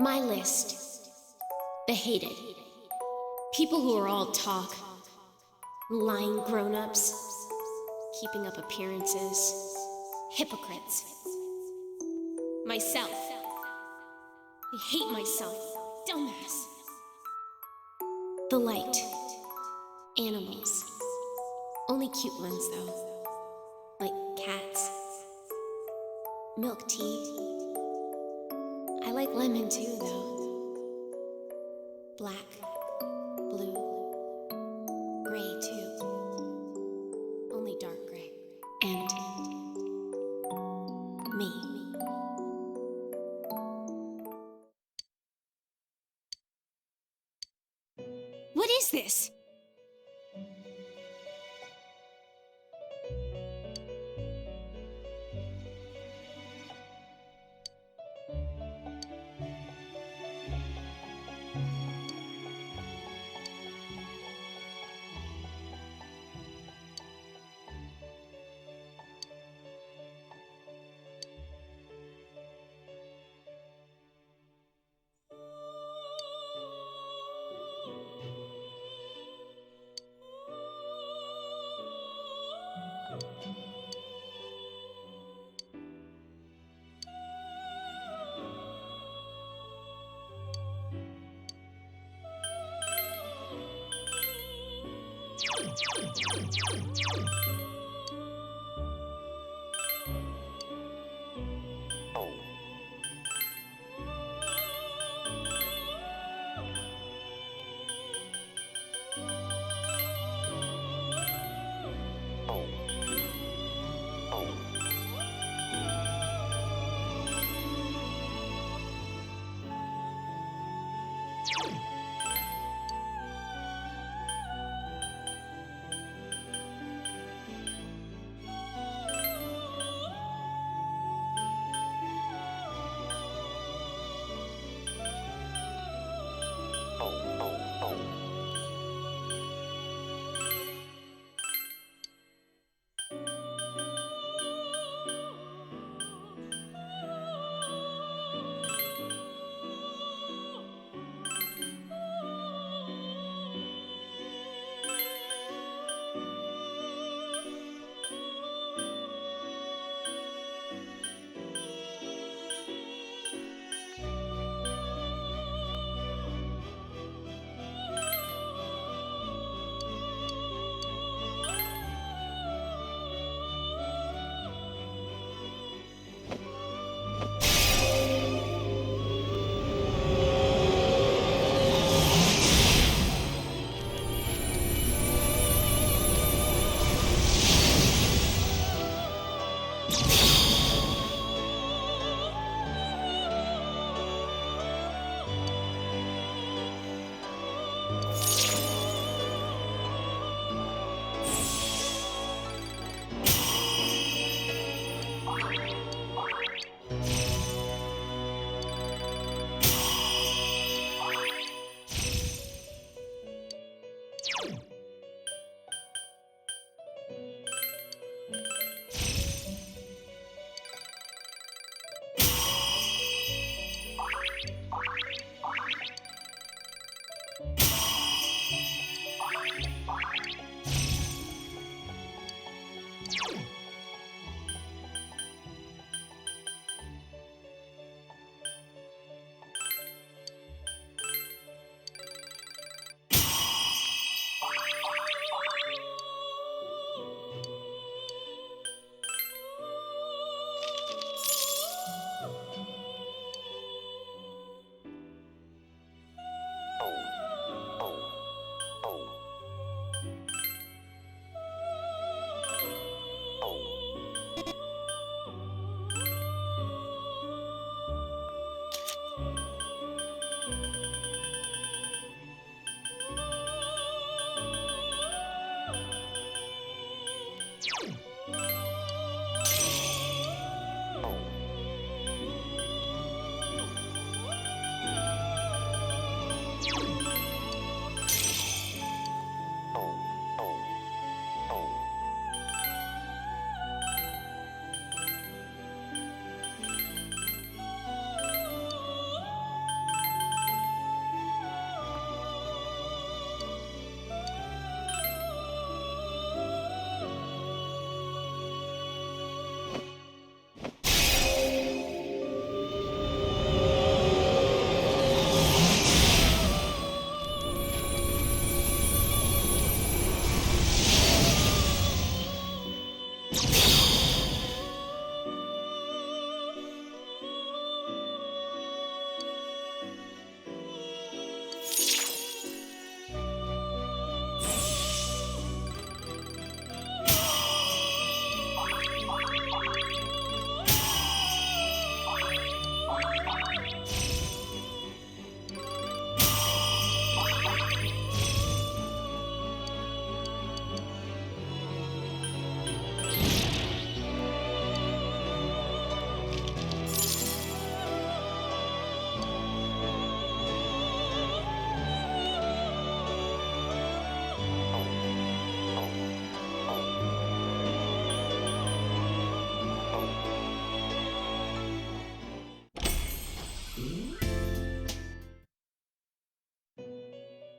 My list. The hated. People who are all talk. Lying grown-ups. Keeping up appearances. Hypocrites. Myself. I hate myself. Dumbass. The light. Animals. Only cute ones, though. Like cats. Milk tea. I like lemon too, though. Black, blue, gray too. Only dark gray. And me. What is this?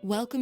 Welcome.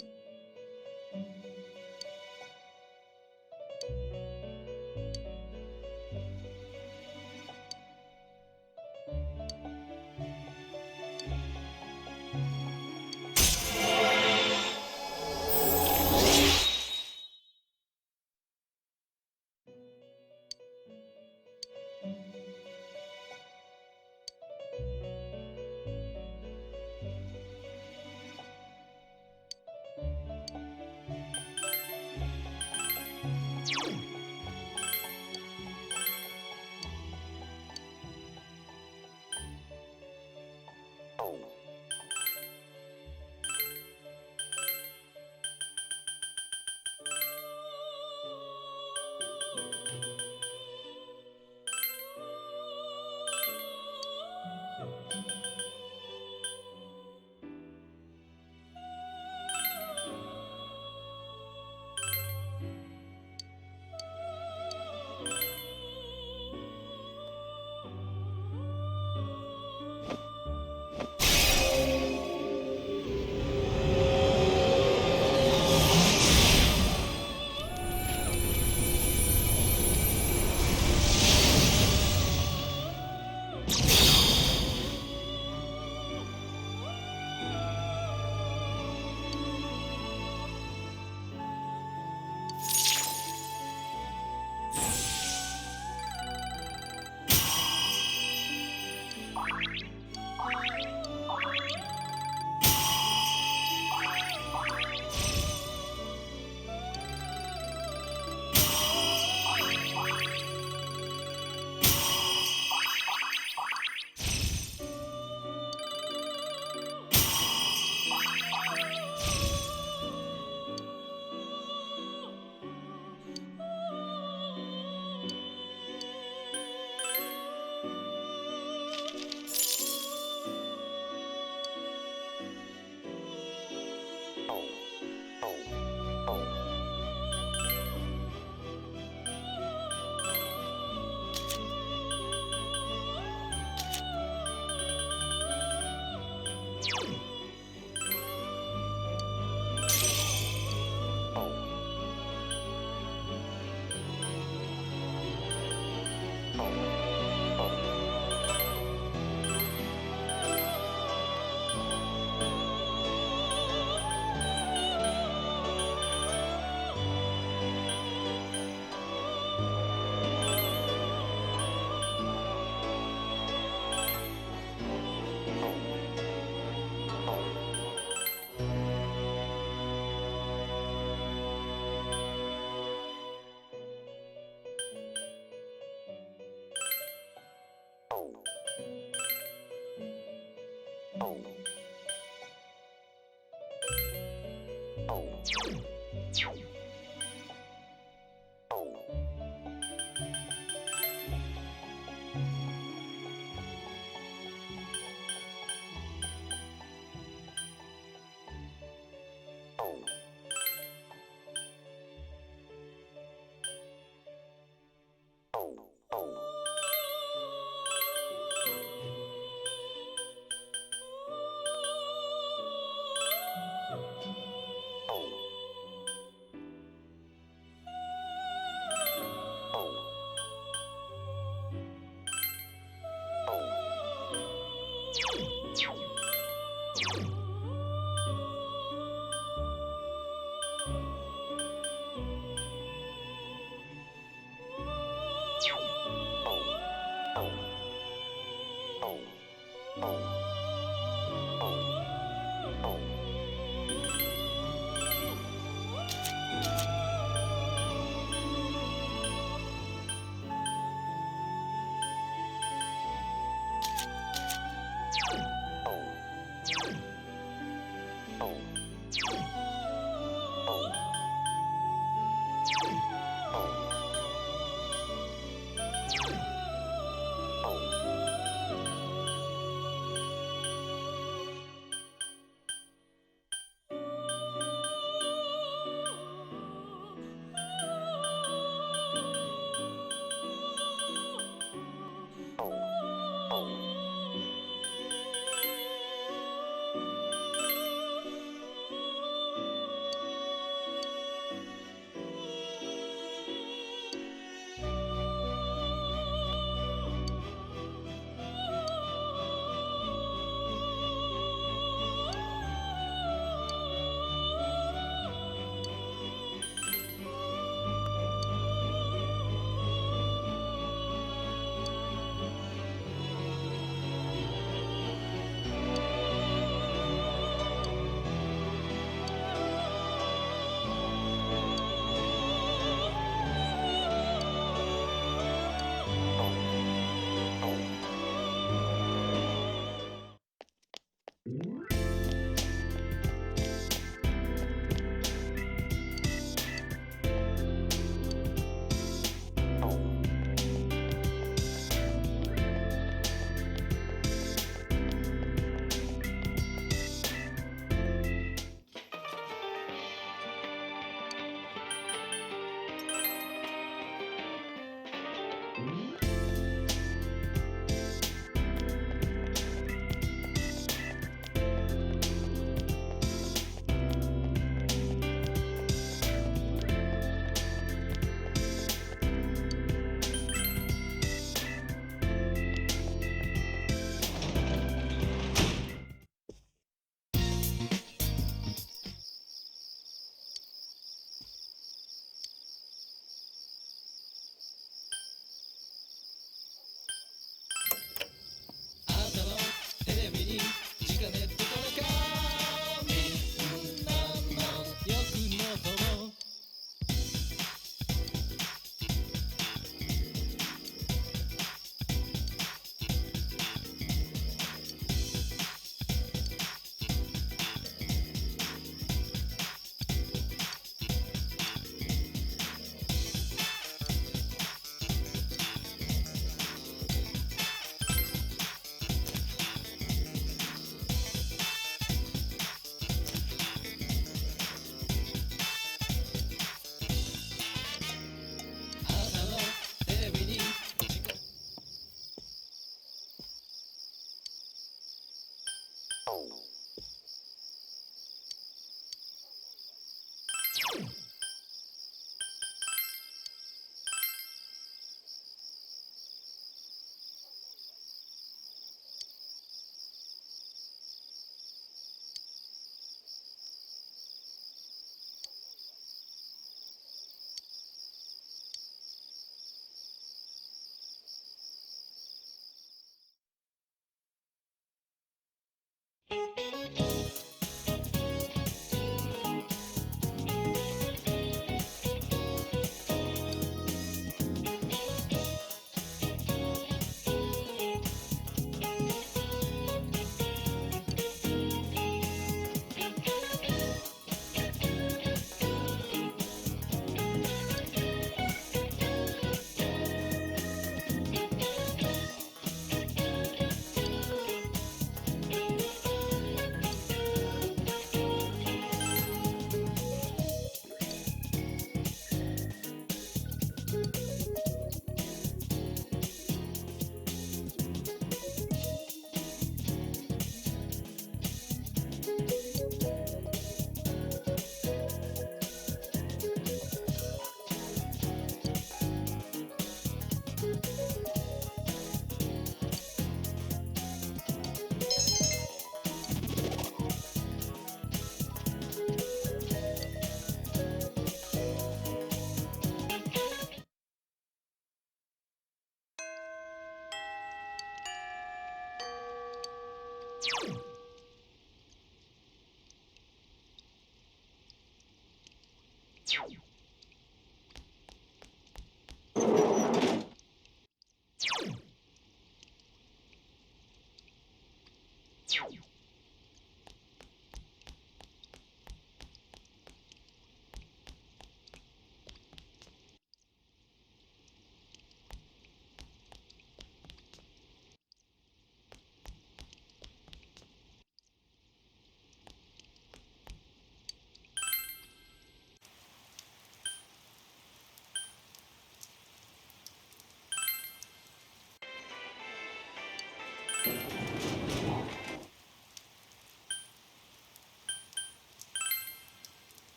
Oh,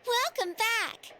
welcome back.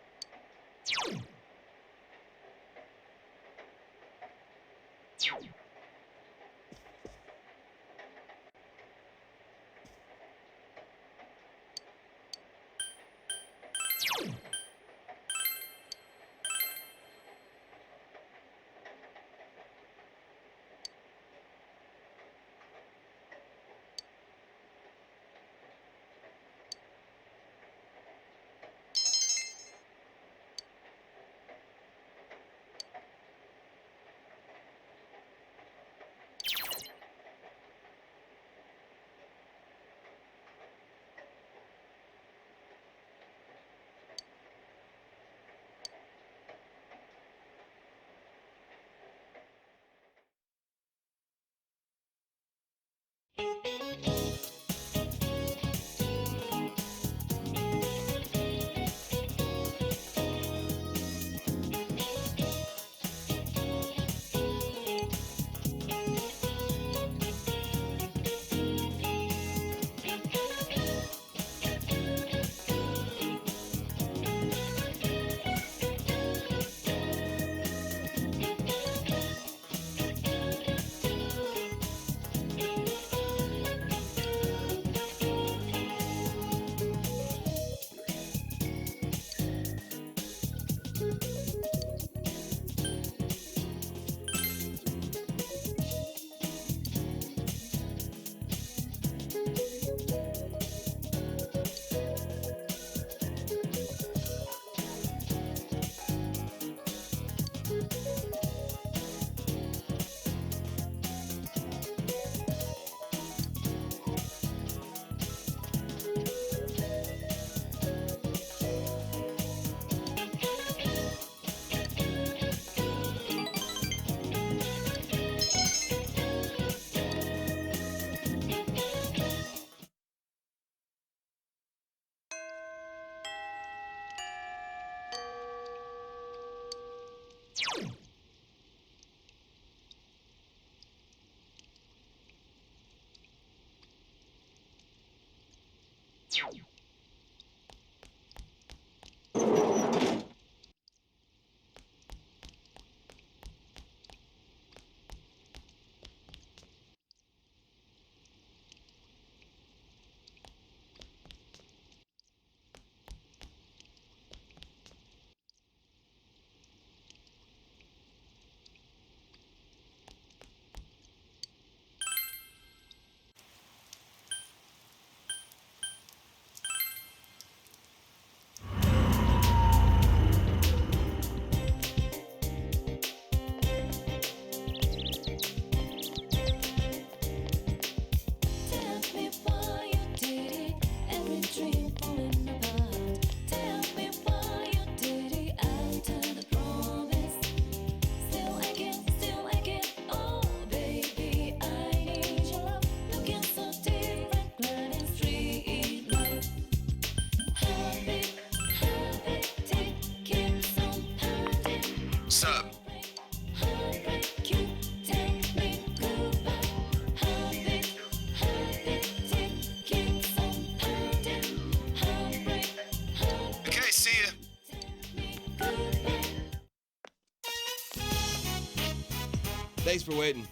Thanks for waiting.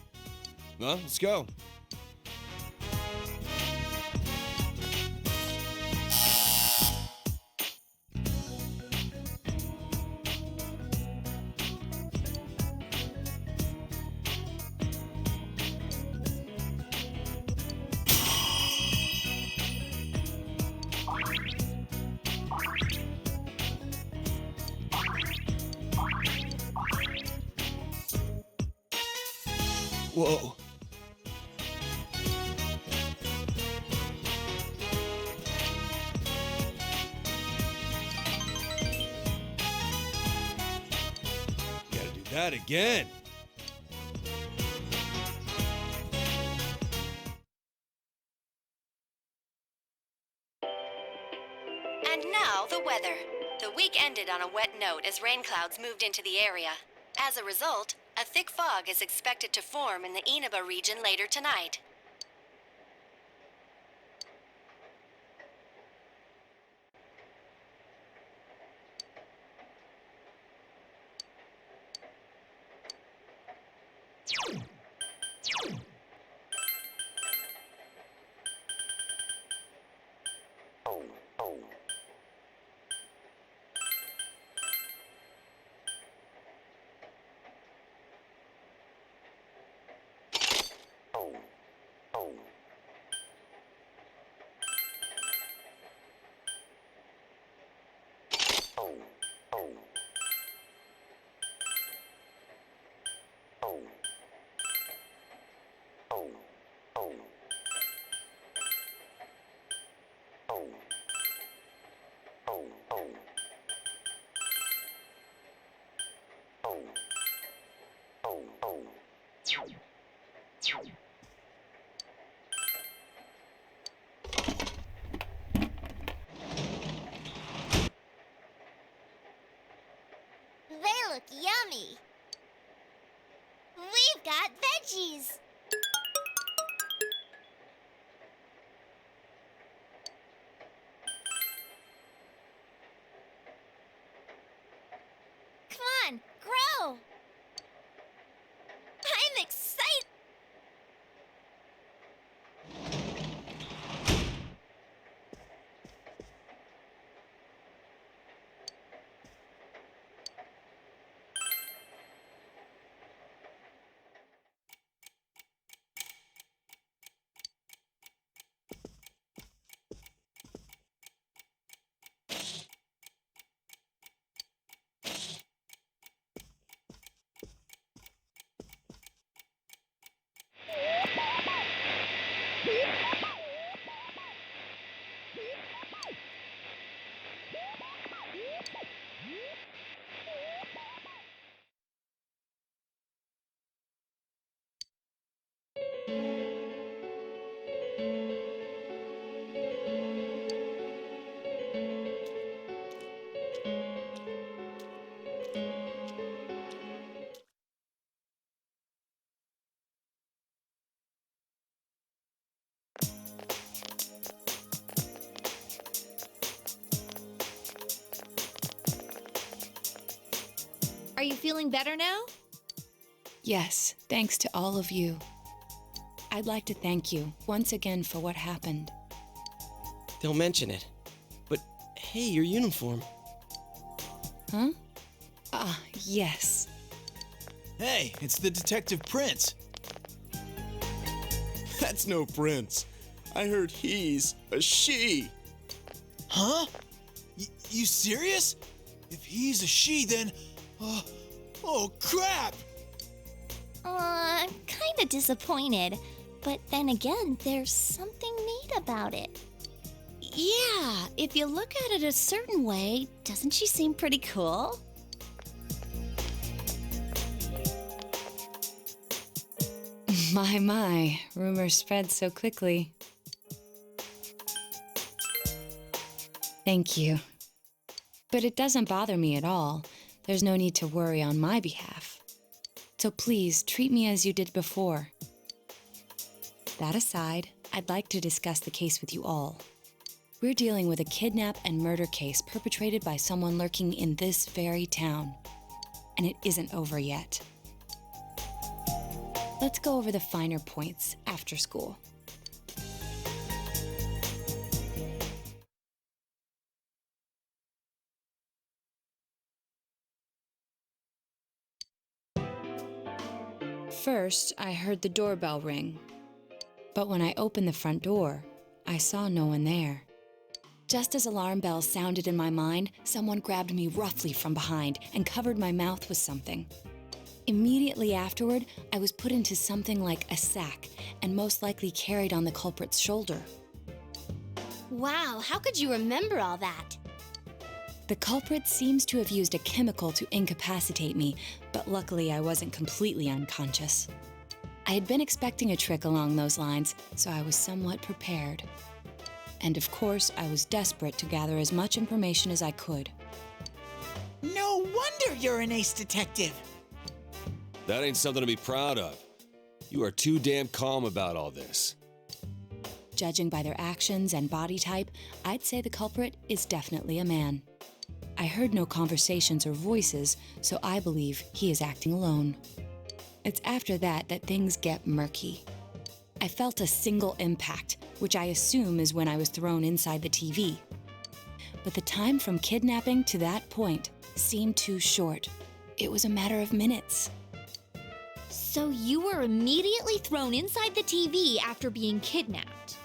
Well, let's go. Whoa. Gotta do that again. And now the weather. The week ended on a wet note as rain clouds moved into the area. As a result, a thick fog is expected to form in the Inaba region later tonight. They look yummy. We've got veggies. Come on, grow. I'm excited. Are you feeling better now? Yes, thanks to all of you. I'd like to thank you once again for what happened. Don't mention it. But hey, your uniform. Huh? Yes. Hey, it's the Detective Prince. That's no prince. I heard he's a she. Huh? You serious? If he's a she, then... oh, crap! I'm kinda disappointed. But then again, there's something neat about it. Yeah, if you look at it a certain way, doesn't she seem pretty cool? My, rumors spread so quickly. Thank you. But it doesn't bother me at all. There's no need to worry on my behalf. So please, treat me as you did before. That aside, I'd like to discuss the case with you all. We're dealing with a kidnap and murder case perpetrated by someone lurking in this very town. And it isn't over yet. Let's go over the finer points after school. First, I heard the doorbell ring. But when I opened the front door, I saw no one there. Just as alarm bells sounded in my mind, someone grabbed me roughly from behind and covered my mouth with something. Immediately afterward, I was put into something like a sack and most likely carried on the culprit's shoulder. Wow, how could you remember all that? The culprit seems to have used a chemical to incapacitate me, but luckily I wasn't completely unconscious. I had been expecting a trick along those lines, so I was somewhat prepared. And of course, I was desperate to gather as much information as I could. No wonder you're an ace detective. That ain't something to be proud of. You are too damn calm about all this. Judging by their actions and body type, I'd say the culprit is definitely a man. I heard no conversations or voices, so I believe he is acting alone. It's after that things get murky. I felt a single impact, which I assume is when I was thrown inside the TV. But the time from kidnapping to that point seemed too short. It was a matter of minutes. So you were immediately thrown inside the TV after being kidnapped.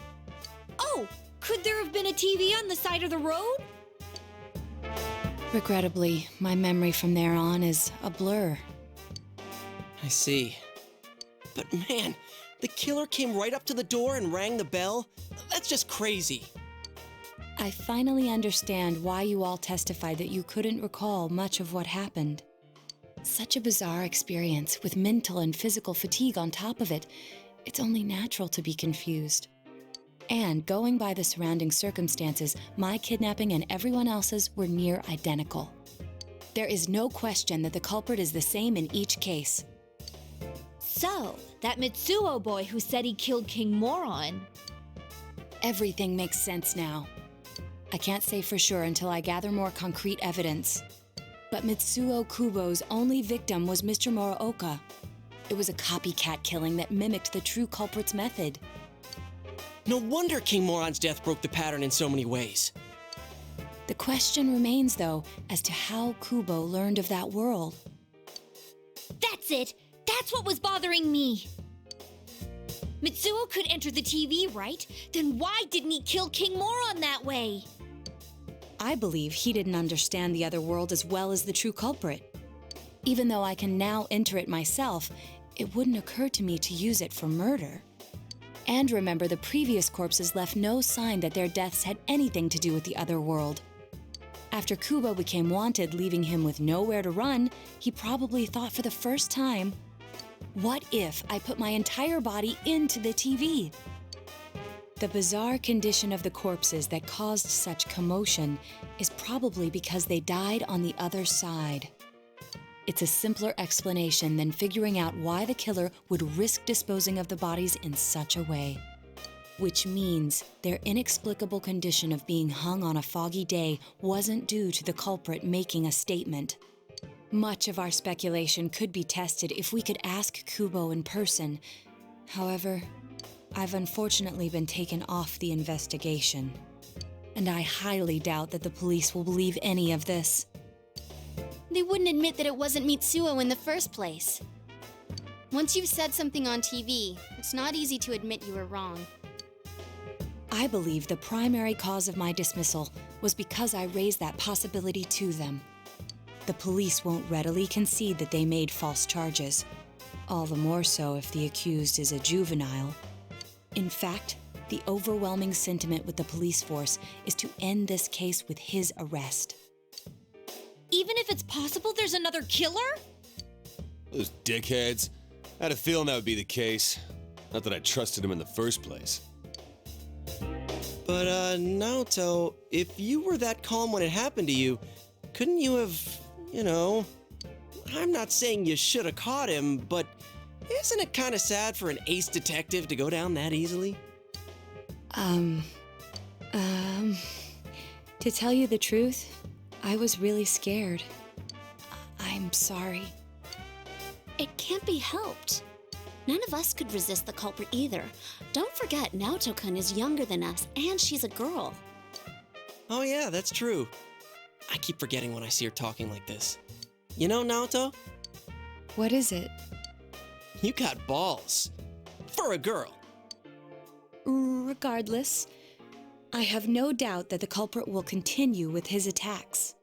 Oh, could there have been a TV on the side of the road? Regrettably, my memory from there on is a blur. I see. But man, the killer came right up to the door and rang the bell? That's just crazy. I finally understand why you all testified that you couldn't recall much of what happened. Such a bizarre experience with mental and physical fatigue on top of it. It's only natural to be confused. And going by the surrounding circumstances, my kidnapping and everyone else's were near identical. There is no question that the culprit is the same in each case. So, that Mitsuo boy who said he killed King Moron. Everything makes sense now. I can't say for sure until I gather more concrete evidence. But Mitsuo Kubo's only victim was Mr. Muraoka. It was a copycat killing that mimicked the true culprit's method. No wonder King Moron's death broke the pattern in so many ways. The question remains, though, as to how Kubo learned of that world. That's it! That's what was bothering me! Mitsuo could enter the TV, right? Then why didn't he kill King Moron that way? I believe he didn't understand the other world as well as the true culprit. Even though I can now enter it myself, it wouldn't occur to me to use it for murder. And remember, the previous corpses left no sign that their deaths had anything to do with the other world. After Kubo became wanted, leaving him with nowhere to run, he probably thought for the first time, what if I put my entire body into the TV? The bizarre condition of the corpses that caused such commotion is probably because they died on the other side. It's a simpler explanation than figuring out why the killer would risk disposing of the bodies in such a way. Which means their inexplicable condition of being hung on a foggy day wasn't due to the culprit making a statement. Much of our speculation could be tested if we could ask Kubo in person. However, I've unfortunately been taken off the investigation. And I highly doubt that the police will believe any of this. They wouldn't admit that it wasn't Mitsuo in the first place. Once you've said something on TV, it's not easy to admit you were wrong. I believe the primary cause of my dismissal was because I raised that possibility to them. The police won't readily concede that they made false charges, all the more so if the accused is a juvenile. In fact, the overwhelming sentiment with the police force is to end this case with his arrest. Even if it's possible there's another killer? Those dickheads. I had a feeling that would be the case. Not that I trusted him in the first place. But, Naoto, if you were that calm when it happened to you, couldn't you have, I'm not saying you should have caught him, but isn't it kind of sad for an ace detective to go down that easily? To tell you the truth, I was really scared. I'm sorry. It can't be helped. None of us could resist the culprit either. Don't forget, Naoto-kun is younger than us, and she's a girl. Oh yeah, that's true. I keep forgetting when I see her talking like this. You know, Naoto, What is it? you got balls. For a girl. Regardless, I have no doubt that the culprit will continue with his attacks.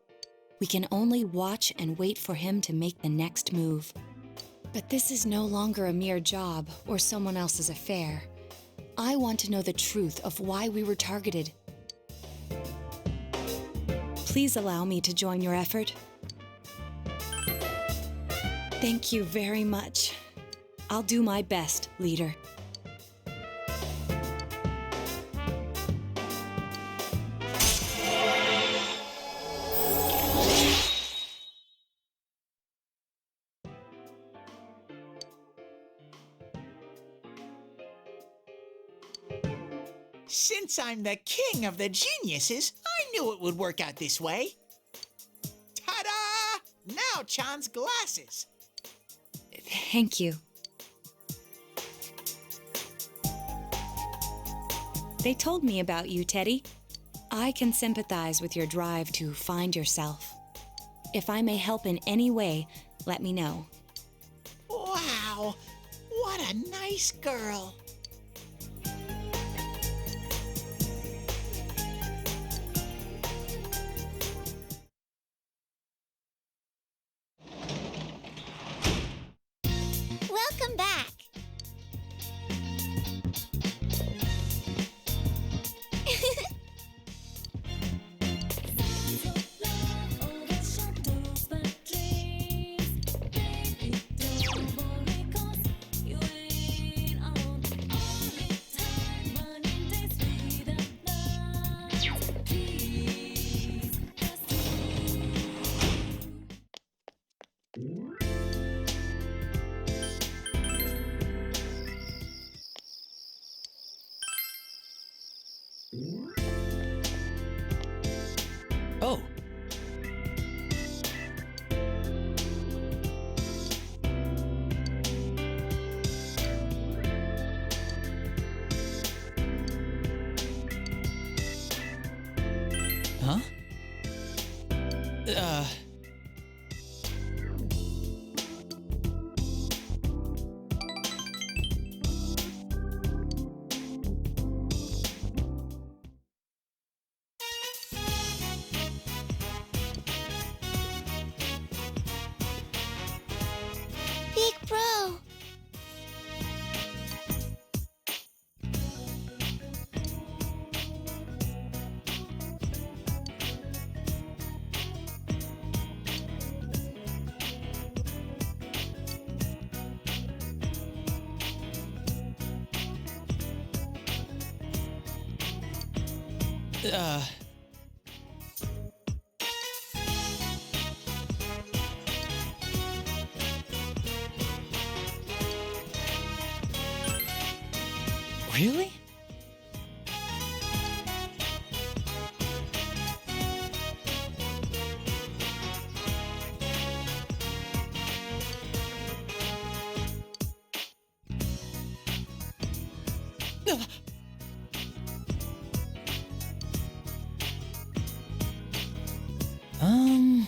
We can only watch and wait for him to make the next move. But this is no longer a mere job or someone else's affair. I want to know the truth of why we were targeted. Please allow me to join your effort. Thank you very much. I'll do my best, leader. Since I'm the king of the geniuses, I knew it would work out this way. Ta-da! Now Chan's glasses. Thank you. They told me about you, Teddy. I can sympathize with your drive to find yourself. If I may help in any way, let me know. Wow, what a nice girl. Welcome back. Oh. Huh? Big bro. Really? Um...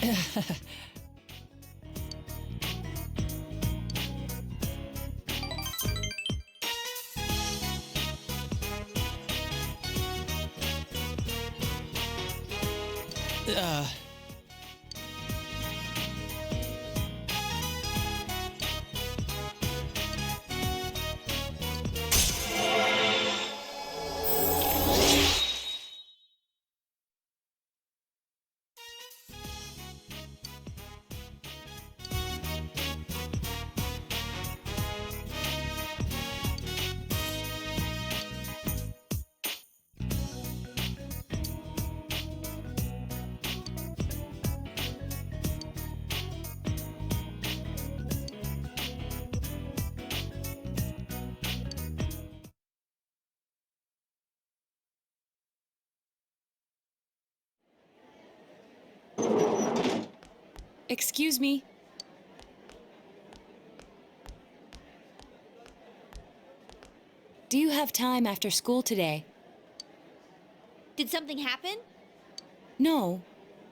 Oh! Oh! Excuse me. Do you have time after school today? Did something happen? No.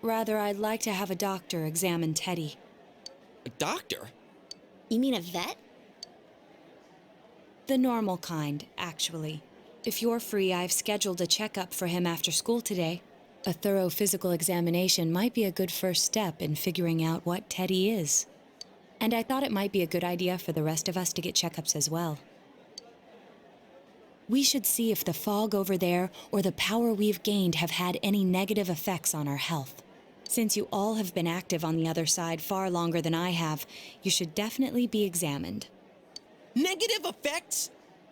Rather, I'd like to have a doctor examine Teddy. A doctor? You mean a vet? The normal kind, actually. If you're free, I've scheduled a checkup for him after school today. A thorough physical examination might be a good first step in figuring out what Teddy is. And I thought it might be a good idea for the rest of us to get checkups as well. We should see if the fog over there or the power we've gained have had any negative effects on our health. Since you all have been active on the other side far longer than I have, you should definitely be examined. Negative effects?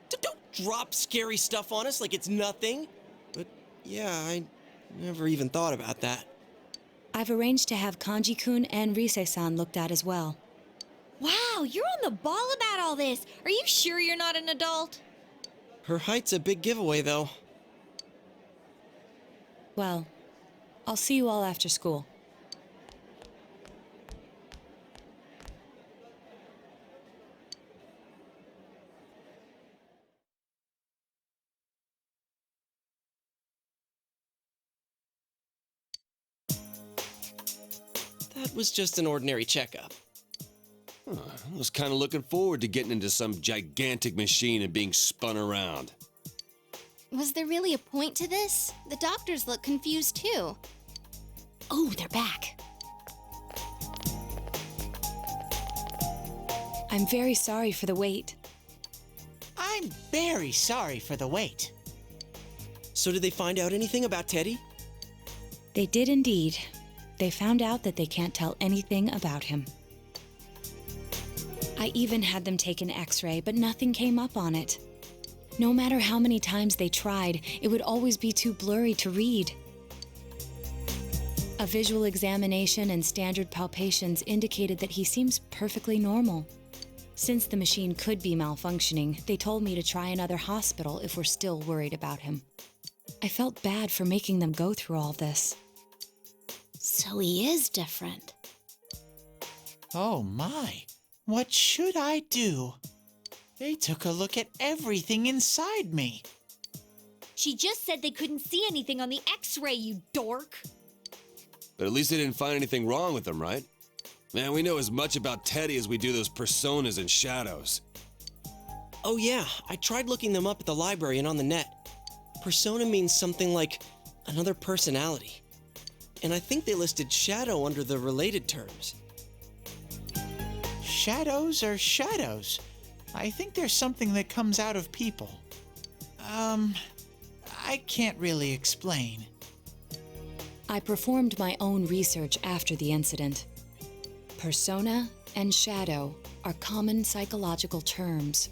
Don't drop scary stuff on us like it's nothing. But yeah, I never even thought about that. I've arranged to have Kanji-kun and Rise-san looked at as well. Wow, you're on the ball about all this. Are you sure you're not an adult? Her height's a big giveaway, though. Well, I'll see you all after school. That was just an ordinary checkup. I was kind of looking forward to getting into some gigantic machine and being spun around. Was there really a point to this? The doctors look confused too. Oh, they're back. I'm very sorry for the wait. I'm very sorry for the wait. So did they find out anything about Teddy? They did indeed. They found out that they can't tell anything about him. I even had them take an X-ray, but nothing came up on it. No matter how many times they tried, it would always be too blurry to read. A visual examination and standard palpations indicated that he seems perfectly normal. Since the machine could be malfunctioning, they told me to try another hospital if we're still worried about him. I felt bad for making them go through all this. So he is different. Oh my, what should I do? They took a look at everything inside me. She just said they couldn't see anything on the X-ray, you dork. But at least they didn't find anything wrong with him, right? Man, we know as much about Teddy as we do those personas and shadows. Oh yeah, I tried looking them up at the library and on the net. Persona means something like another personality. And I think they listed shadow under the related terms. Shadows are shadows. I think there's something that comes out of people. I can't really explain. I performed my own research after the incident. Persona and shadow are common psychological terms.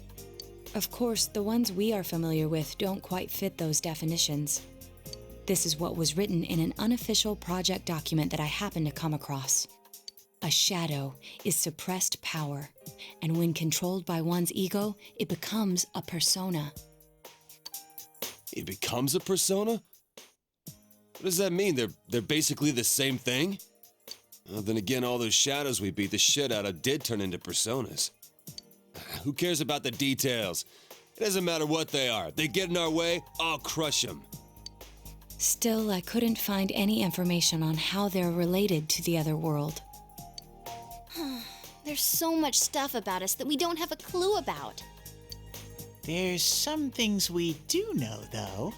Of course, the ones we are familiar with don't quite fit those definitions. This is what was written in an unofficial project document that I happened to come across. A shadow is suppressed power, and when controlled by one's ego, it becomes a persona. It becomes a persona? What does that mean? They're basically the same thing? Well, then again, all those shadows we beat the shit out of did turn into personas. Who cares about the details? It doesn't matter what they are. If they get in our way, I'll crush them. Still, I couldn't find any information on how they're related to the other world. There's so much stuff about us that we don't have a clue about. There's some things we do know, though.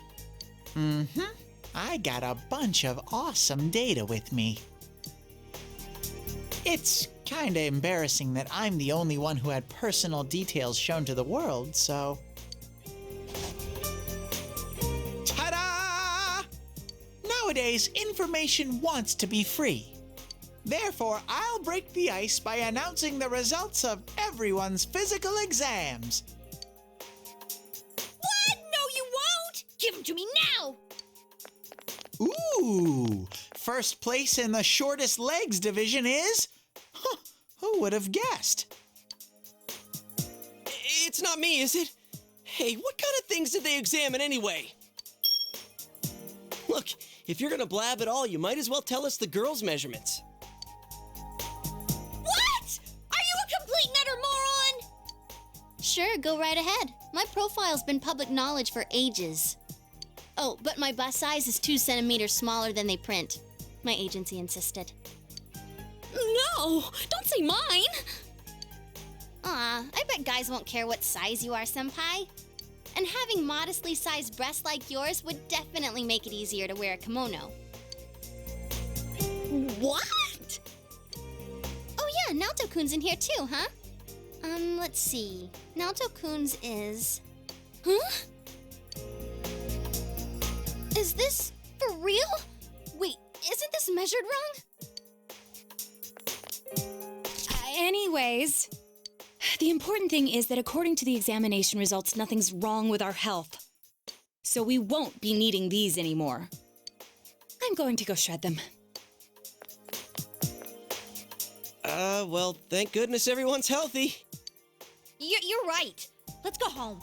I got a bunch of awesome data with me. It's kinda embarrassing that I'm the only one who had personal details shown to the world, so... Ta-da! Nowadays, information wants to be free. Therefore, I'll break the ice by announcing the results of everyone's physical exams. What? No, you won't! Give them to me now! Ooh! First place in the shortest legs division is... Huh, who would have guessed? It's not me, is it? Hey, what kind of things did they examine anyway? Look, if you're gonna blab at all, you might as well tell us the girls' measurements. Sure, go right ahead. My profile's been public knowledge for ages. Oh, but my bust size is 2 centimeters smaller than they print. My agency insisted. No! Don't say mine! Aw, I bet guys won't care what size you are, senpai. And having modestly sized breasts like yours would definitely make it easier to wear a kimono. What? Oh yeah, Naoto-kun's in here too, huh? Let's see. Naoto-kun's is... Huh? Is this for real? Wait, isn't this measured wrong? Anyways, the important thing is that according to the examination results, nothing's wrong with our health. So we won't be needing these anymore. I'm going to go shred them. Well, thank goodness everyone's healthy. You're right. Let's go home.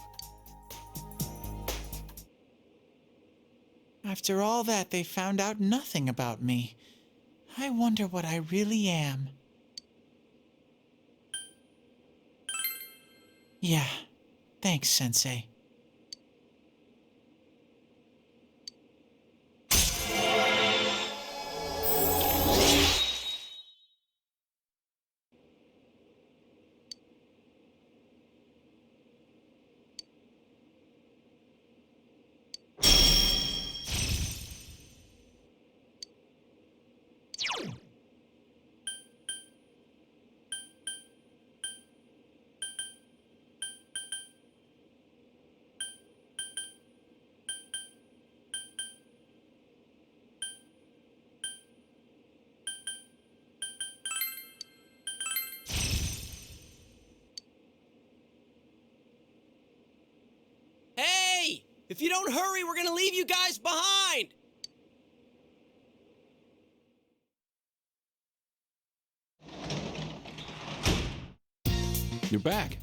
After all that, they found out nothing about me. I wonder what I really am. Yeah, thanks, Sensei. Hey! If you don't hurry, we're gonna leave you guys behind! You're back.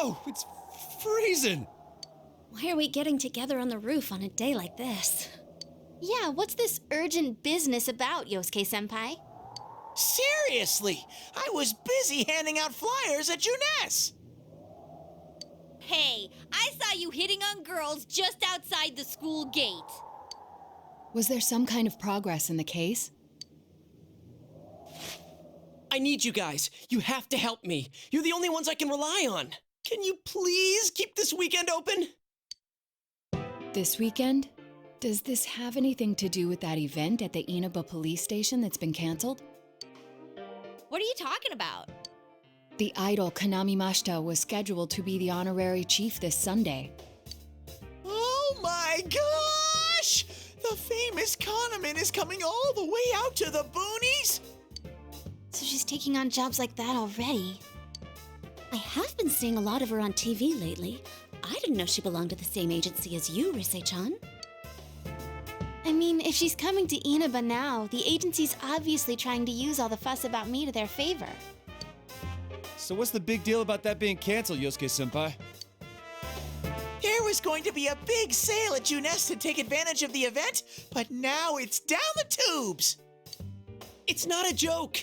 Whoa! It's freezing! Why are we getting together on the roof on a day like this? Yeah, what's this urgent business about, Yosuke-senpai? Seriously, I was busy handing out flyers at Juness. Hey, I saw you hitting on girls just outside the school gate. Was there some kind of progress in the case? I need you guys. You have to help me. You're the only ones I can rely on. Can you please keep this weekend open? This weekend? Does this have anything to do with that event at the Inaba police station that's been canceled? What are you talking about? The idol Kanami Mashita was scheduled to be the honorary chief this Sunday. Oh my gosh! The famous Kahneman is coming all the way out to the boonies? So she's taking on jobs like that already. I have been seeing a lot of her on TV lately. I didn't know she belonged to the same agency as you, Rise-chan. I mean, if she's coming to Inaba now, the agency's obviously trying to use all the fuss about me to their favor. So what's the big deal about that being canceled, Yosuke-senpai? There was going to be a big sale at Juness to take advantage of the event, but now it's down the tubes. It's not a joke.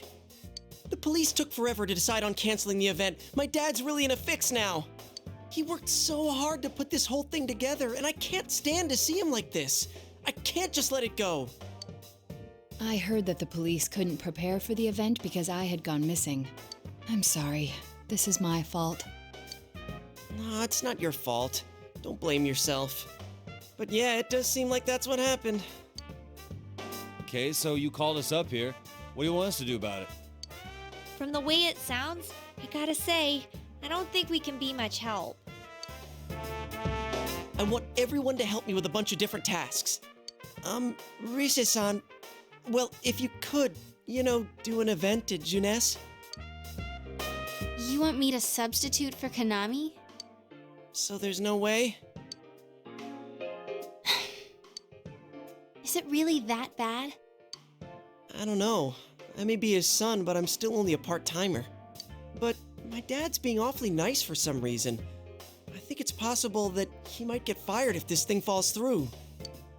The police took forever to decide on canceling the event. My dad's really in a fix now. He worked so hard to put this whole thing together, and I can't stand to see him like this. I can't just let it go. I heard that the police couldn't prepare for the event because I had gone missing. I'm sorry. This is my fault. No, it's not your fault. Don't blame yourself. But yeah, it does seem like that's what happened. Okay, so you called us up here. What do you want us to do about it? From the way it sounds, I gotta say, I don't think we can be much help. I want everyone to help me with a bunch of different tasks. Rise-san, well, if you could, do an event at Juness. You want me to substitute for Kanami? So there's no way? Is it really that bad? I don't know. I may be his son, but I'm still only a part-timer. But my dad's being awfully nice for some reason. I think it's possible that he might get fired if this thing falls through.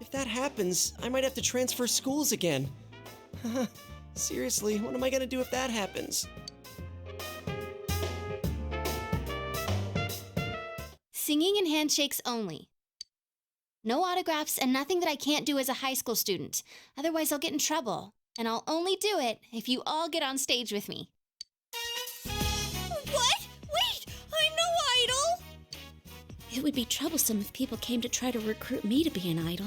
If that happens, I might have to transfer schools again. Seriously, what am I gonna do if that happens? Singing and handshakes only. No autographs and nothing that I can't do as a high school student. Otherwise, I'll get in trouble. And I'll only do it if you all get on stage with me. What? Wait! I'm no idol! It would be troublesome if people came to try to recruit me to be an idol.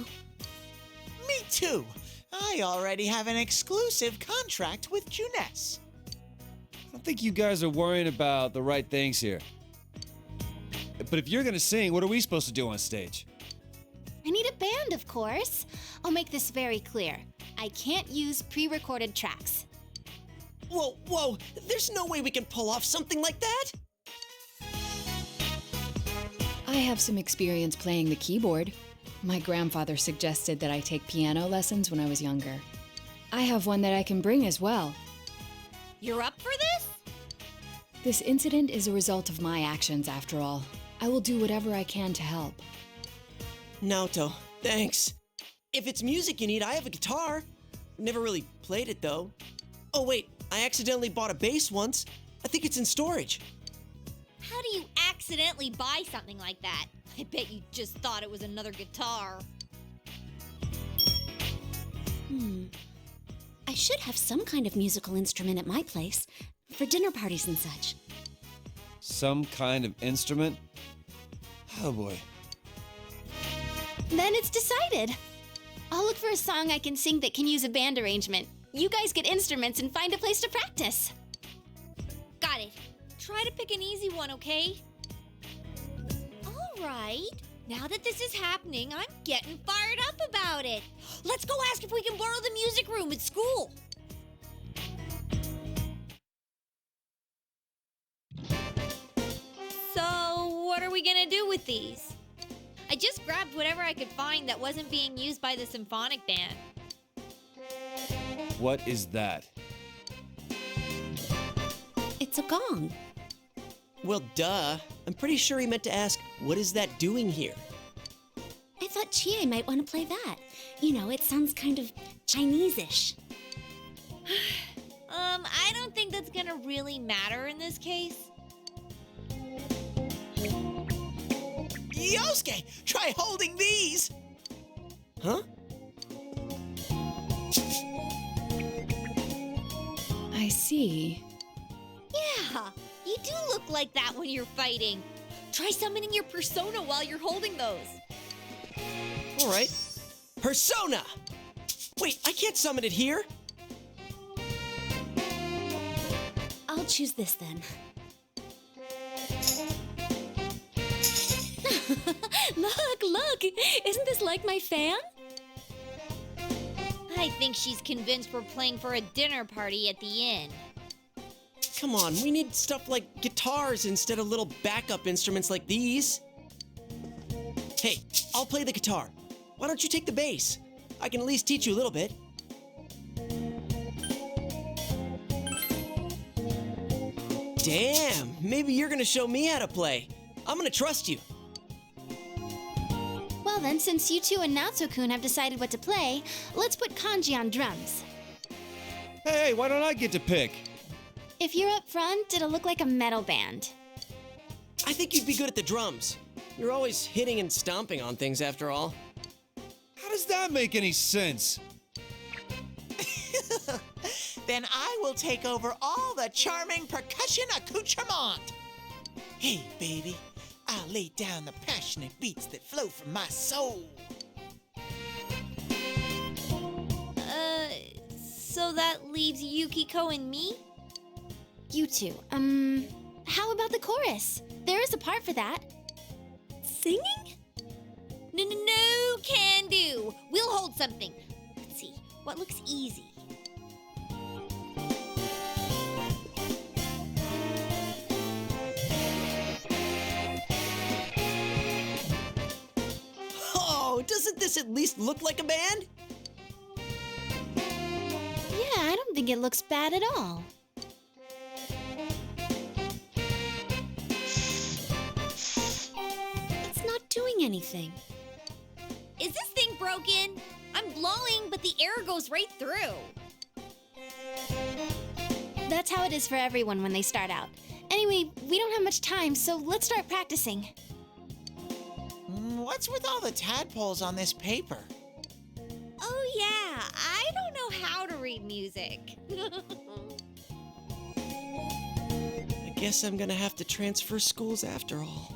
Me too. I already have an exclusive contract with Juness. I don't think you guys are worrying about the right things here. But if you're gonna sing, what are we supposed to do on stage? I need a band, of course. I'll make this very clear. I can't use pre-recorded tracks. Whoa, there's no way we can pull off something like that! I have some experience playing the keyboard. My grandfather suggested that I take piano lessons when I was younger. I have one that I can bring as well. You're up for this? This incident is a result of my actions, after all. I will do whatever I can to help. Naoto, thanks. If it's music you need, I have a guitar. Never really played it, though. Oh, wait, I accidentally bought a bass once. I think it's in storage. How do you accidentally buy something like that? I bet you just thought it was another guitar. I should have some kind of musical instrument at my place for dinner parties and such. Some kind of instrument? Oh boy. Then it's decided. I'll look for a song I can sing that can use a band arrangement. You guys get instruments and find a place to practice. Got it. Try to pick an easy one, okay? All right. Now that this is happening, I'm getting fired up about it. Let's go ask if we can borrow the music room at school. So, what are we gonna do with these? I just grabbed whatever I could find that wasn't being used by the symphonic band. What is that? It's a gong. Well, duh. I'm pretty sure he meant to ask, what is that doing here? I thought Chie might want to play that. You know, it sounds kind of Chinese-ish. I don't think that's gonna really matter in this case. Yosuke, try holding these. Huh? I see. Yeah, you do look like that when you're fighting. Try summoning your persona while you're holding those. All right. Persona! Wait, I can't summon it here. I'll choose this then. Look! Isn't this like my fan? I think she's convinced we're playing for a dinner party at the inn. Come on, we need stuff like guitars instead of little backup instruments like these. Hey, I'll play the guitar. Why don't you take the bass? I can at least teach you a little bit. Damn, maybe you're gonna show me how to play. I'm gonna trust you. Well then, since you two and Naoto-kun have decided what to play, let's put Kanji on drums. Hey, why don't I get to pick? If you're up front, it'll look like a metal band. I think you'd be good at the drums. You're always hitting and stomping on things after all. How does that make any sense? Then I will take over all the charming percussion accoutrement. Hey, baby, I'll lay down the passionate beats that flow from my soul. So that leaves Yukiko and me? You two, how about the chorus? There is a part for that. Singing? No, can do. We'll hold something. Let's see, what looks easy? Oh, doesn't this at least look like a band? Yeah, I don't think it looks bad at all. It's not doing anything. Is this thing broken? I'm blowing, but the air goes right through. That's how it is for everyone when they start out. Anyway, we don't have much time, so let's start practicing. What's with all the tadpoles on this paper? Oh yeah, I don't know how to read music. I guess I'm gonna have to transfer schools after all.